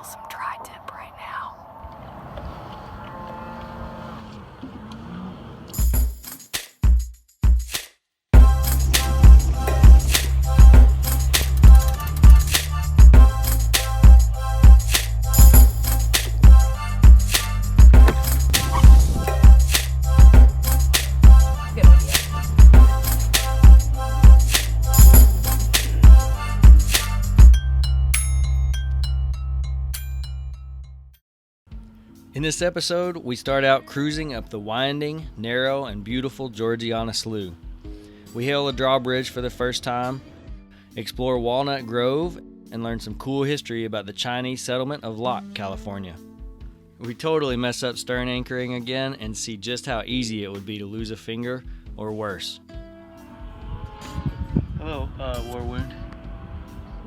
feel some tri-tip right now. In this episode, we start out cruising up the winding, narrow, and beautiful Georgiana Slough. We hail a drawbridge for the first time, explore Walnut Grove, and learn some cool history about the Chinese settlement of Locke, California. We totally mess up stern anchoring again and see just how easy it would be to lose a finger or worse. Hello, War Wound.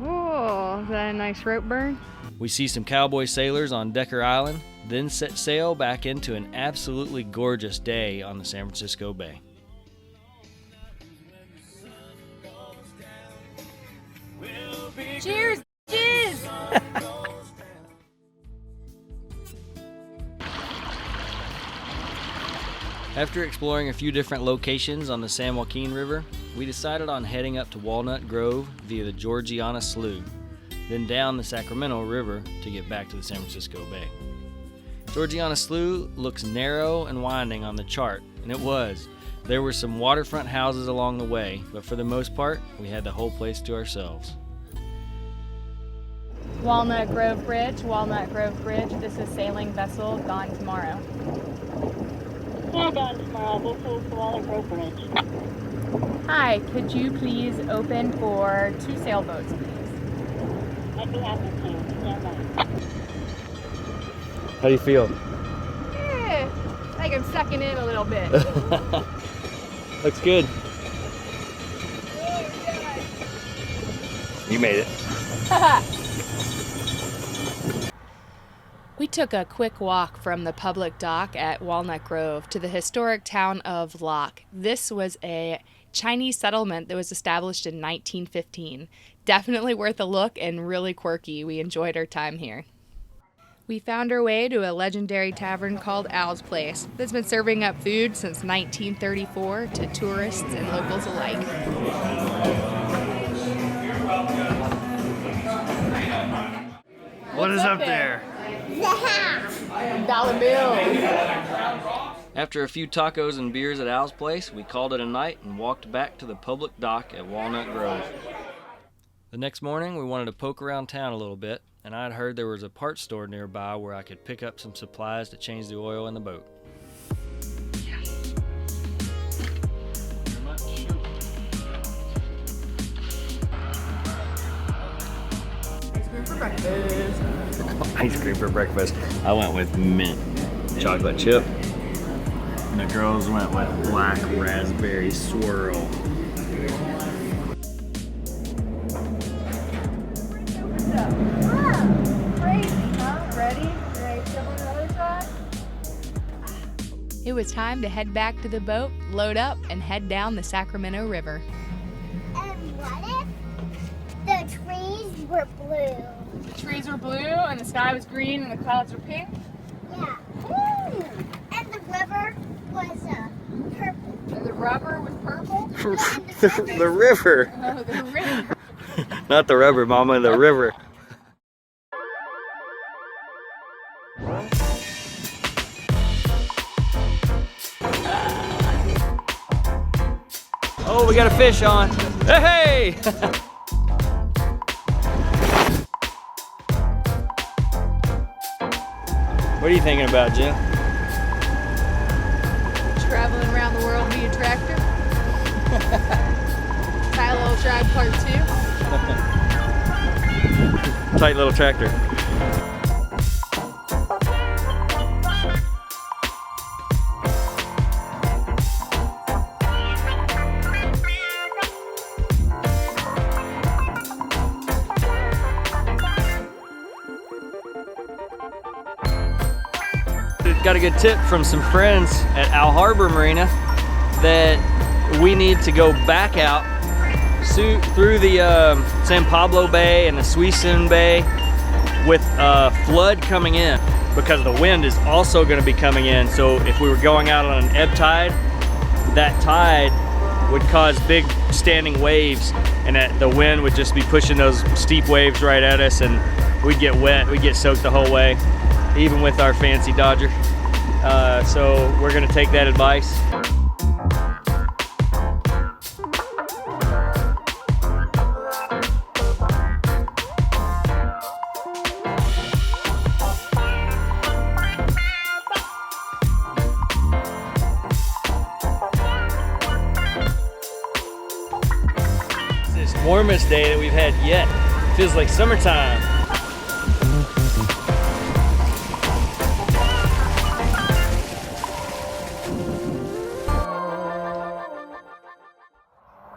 Oh, is that a nice rope burn? We see some cowboy sailors on Decker Island, then set sail back into an absolutely gorgeous day on the San Francisco Bay. Cheers, jizz! After exploring a few different locations on the San Joaquin River, we decided on heading up to Walnut Grove via the Georgiana Slough, then down the Sacramento River to get back to the San Francisco Bay. Georgiana Slough looks narrow and winding on the chart, and it was. There were some waterfront houses along the way, but for the most part, we had the whole place to ourselves. Walnut Grove Bridge, this is sailing vessel Gone Tomorrow. Yeah, Gone Tomorrow, this is Walnut Grove Bridge. Hi, could you please open for 2 sailboats, please? I'd be happy to. Stand by. How do you feel? Like I'm sucking in a little bit. Looks good. You made it. We took a quick walk from the public dock at Walnut Grove to the historic town of Locke. This was a Chinese settlement that was established in 1915. Definitely worth a look and really quirky. We enjoyed our time here. We found our way to a legendary tavern called Al's Place that's been serving up food since 1934 to tourists and locals alike. What is up there? Dollar bill. After a few tacos and beers at Al's Place, we called it a night and walked back to the public dock at Walnut Grove. The next morning, we wanted to poke around town a little bit, and I'd heard there was a parts store nearby where I could pick up some supplies to change the oil in the boat. Ice cream for breakfast. Ice cream for breakfast. I went with mint chocolate chip. And the girls went with black raspberry swirl. It was time to head back to the boat, load up, and head down the Sacramento River. And what if the trees were blue? The trees were blue, and the sky was green, and the clouds were pink. Yeah. Ooh. And the river was purple. And the rubber was purple. The river. Oh, the river. Not the rubber, Mama, the river. Oh, we got a fish on. Hey! What are you thinking about, Jim? Traveling around the world via tractor. Tight Little Tribe Part 2. Tight little tractor. Got a good tip from some friends at Al Harbor Marina that we need to go back out through the San Pablo Bay and the Suisun Bay with flood coming in, because the wind is also going to be coming in. So if we were going out on an ebb tide, that tide would cause big standing waves, and the wind would just be pushing those steep waves right at us, and we'd get wet, we'd get soaked the whole way, even with our fancy Dodger. So we're going to take that advice. Warmest day that we've had yet. Feels like summertime.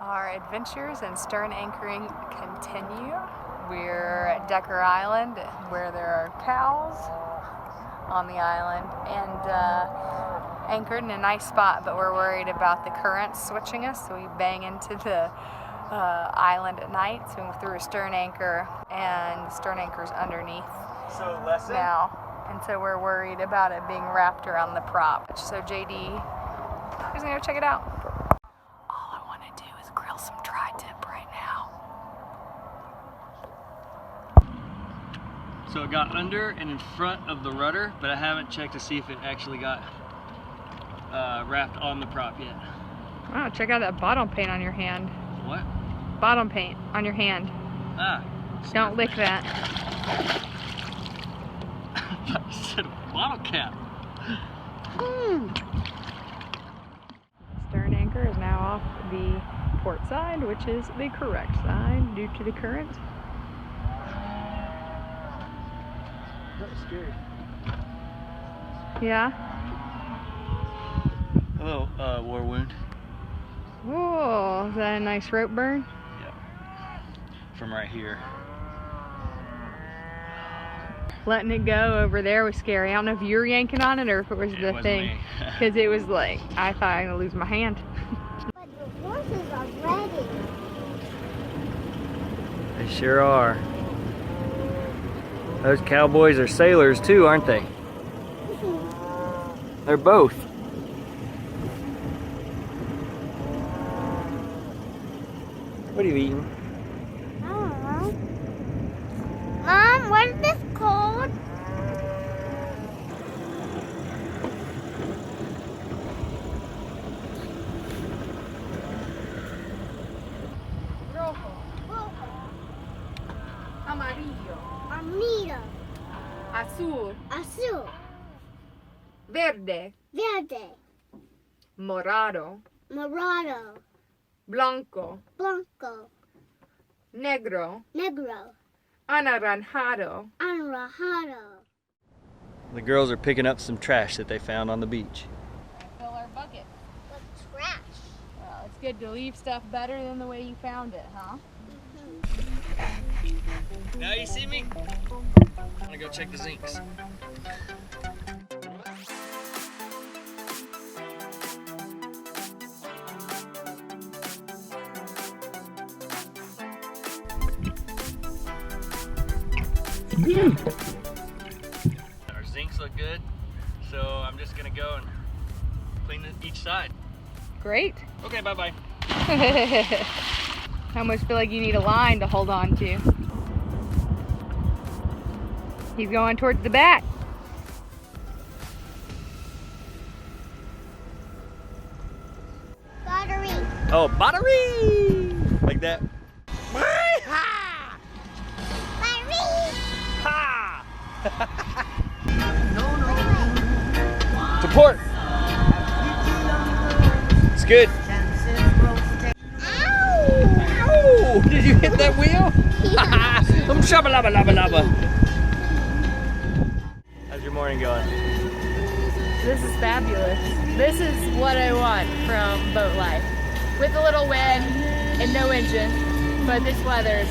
Our adventures and stern anchoring continue. We're at Decker Island, where there are cows on the island, and anchored in a nice spot, but we're worried about the currents switching us, so we bang into the island at night, so we threw a stern anchor, and the stern anchor's underneath now, and so we're worried about it being wrapped around the prop. So JD is gonna go check it out. All I want to do is grill some tri-tip right now. So it got under and in front of the rudder, but I haven't checked to see if it actually got wrapped on the prop yet. Wow, check out that bottom paint on your hand. What? Bottom paint on your hand. Ah. Don't lick that. I said a bottle cap. Stern anchor is now off the port side, which is the correct side due to the current. That was scary. Yeah. Hello, war wound. Whoa, is that a nice rope burn? Yeah. From right here. Letting it go over there was scary. I don't know if you were yanking on it or if it was the thing. Because it was like, I thought I was going to lose my hand. But the horses are ready. They sure are. Those cowboys are sailors too, aren't they? They're both. What are you eating? I don't know. Mom, what is this called? Amarillo, Amarillo, azul, azul, verde, verde, morado, morado, blanco, blanco, negro, negro, anaranjado. anaranjado. The girls are picking up some trash that they found on the beach. Fill our bucket. What trash? Well, it's good to leave stuff better than the way you found it, huh? Now you see me? I'm gonna go check the zincs. Our zincs look good, so I'm just gonna go and clean each side. Great. Okay, bye-bye. I almost feel like you need a line to hold on to. He's going towards the back. Battery. Oh, battery! Like that. Battery. Ha! Support! It's good. Ow! Ow! Did you hit that wheel? Shabba labba labba labba. How's your morning going? This is fabulous. This is what I want from boat life. With a little wind and no engine, but this weather's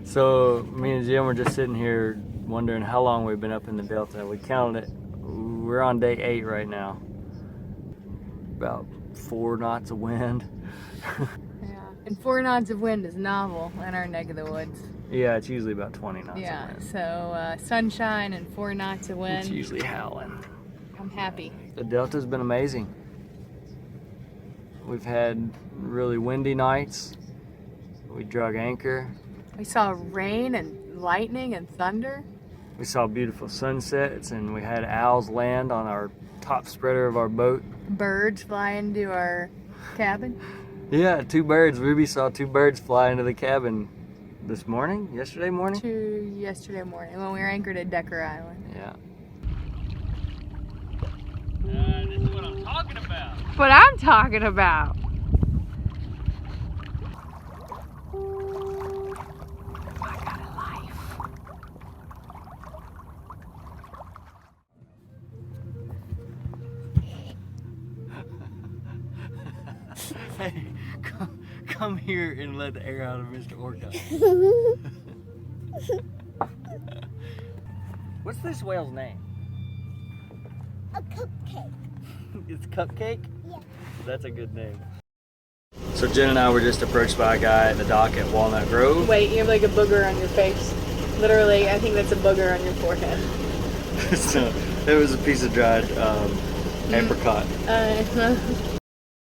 So me and Jim were just sitting here wondering how long we've been up in the Delta. We counted it. We're on day 8 right now. About 4 knots of wind. Yeah. And 4 knots of wind is novel in our neck of the woods. Yeah, it's usually about 20 knots Yeah, of wind. so sunshine and 4 knots of wind. It's usually howling. I'm happy. The Delta's been amazing. We've had really windy nights. We drug anchor. We saw rain and lightning and thunder. We saw beautiful sunsets, and we had owls land on our top spreader of our boat. Birds fly into our cabin. Yeah, 2 birds. Ruby saw 2 birds fly into the cabin this morning, yesterday morning. Yesterday morning when we were anchored at Decker Island. Yeah. This is what I'm talking about. What I'm talking about. I got a life. Hey, come here and let the air out of Mr. Orca. What's this whale's name? A cupcake. It's Cupcake? Yeah. That's a good name. So Jen and I were just approached by a guy at the dock at Walnut Grove. Wait, you have like a booger on your face. Literally, I think that's a booger on your forehead. So it was a piece of dried apricot.